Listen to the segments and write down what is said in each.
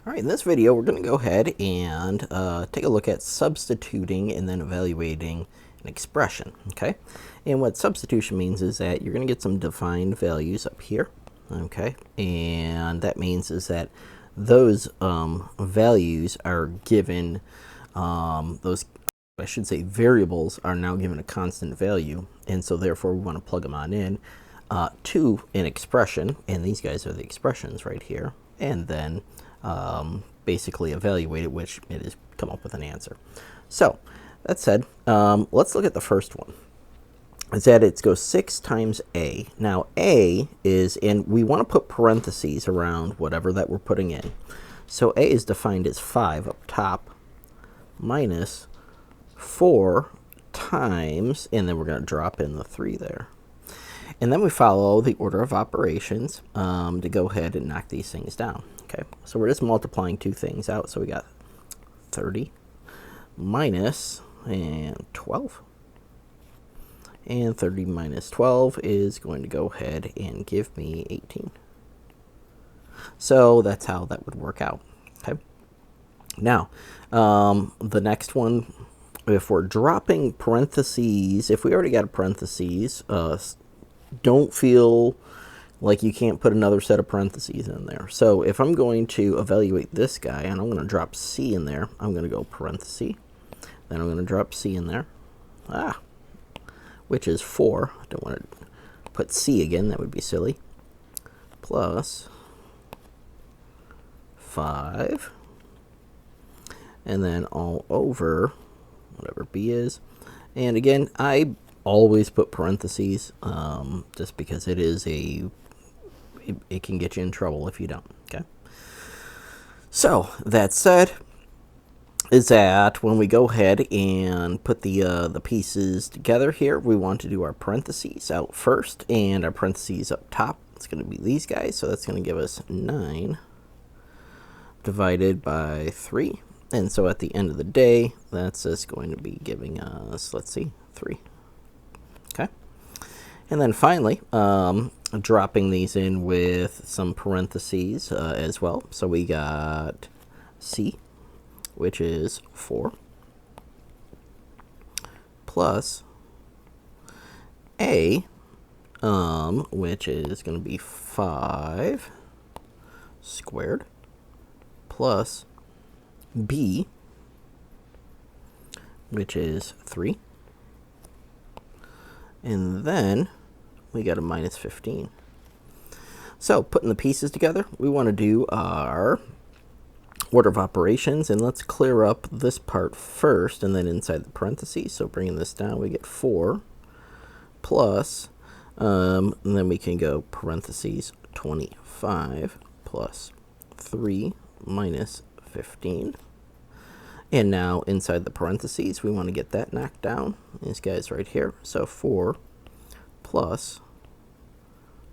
All right, in this video, we're going to go ahead and take a look at substituting and then evaluating an expression, okay? And what substitution means is that you're going to get some defined values up here, okay? And that means is that those values are given, those, I should say, variables are now given a constant value, and so therefore we want to plug them on in to an expression, and these guys are the expressions right here, and then basically evaluate it, which it is come up with an answer. So that said, let's look at the first one. Is that it goes 6 times a. Now a is, and we want to put parentheses around whatever that we're putting in. So a is defined as 5 up top minus 4 times, and then we're going to drop in the 3 there. And then we follow the order of operations to go ahead and knock these things down. Okay, so we're just multiplying two things out. So we got 30 minus and 12. And 30 minus 12 is going to go ahead and give me 18. So that's how that would work out. Okay. Now, the next one, if we're dropping parentheses, if we already got a parentheses, don't feel like you can't put another set of parentheses in there. So if I'm going to evaluate this guy and I'm going to drop C in there, I'm going to go parenthesis, then I'm going to drop C in there, which is 4. I don't want to put C again, that would be silly, plus 5, and then all over whatever B is. And again, I always put parentheses just because it is it can get you in trouble if you don't. Okay, so that said, is that when we go ahead and put the pieces together here, we want to do our parentheses out first, and our parentheses up top, it's going to be these guys, so that's going to give us 9 divided by 3, and so at the end of the day, that's just going to be giving us, let's see, 3. Okay, and then finally, dropping these in with some parentheses as well. So we got C, which is 4, plus A, which is going to be 5 squared, plus B, which is 3. And then we got a minus 15. So putting the pieces together, we want to do our order of operations, and let's clear up this part first and then inside the parentheses. So bringing this down, we get 4 plus, and then we can go parentheses 25 plus 3 minus 15. And now inside the parentheses, we want to get that knocked down. These guys right here. So 4 plus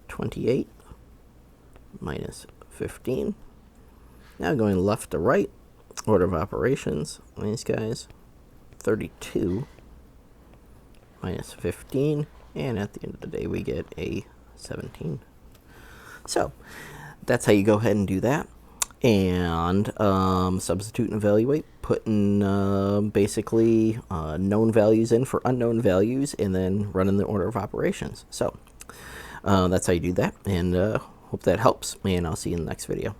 28 minus 15. Now going left to right, order of operations. These guys, 32 minus 15. And at the end of the day, we get a 17. So that's how you go ahead and do that. And substitute and evaluate, putting basically known values in for unknown values, and then running the order of operations. So that's how you do that, and hope that helps, and I'll see you in the next video.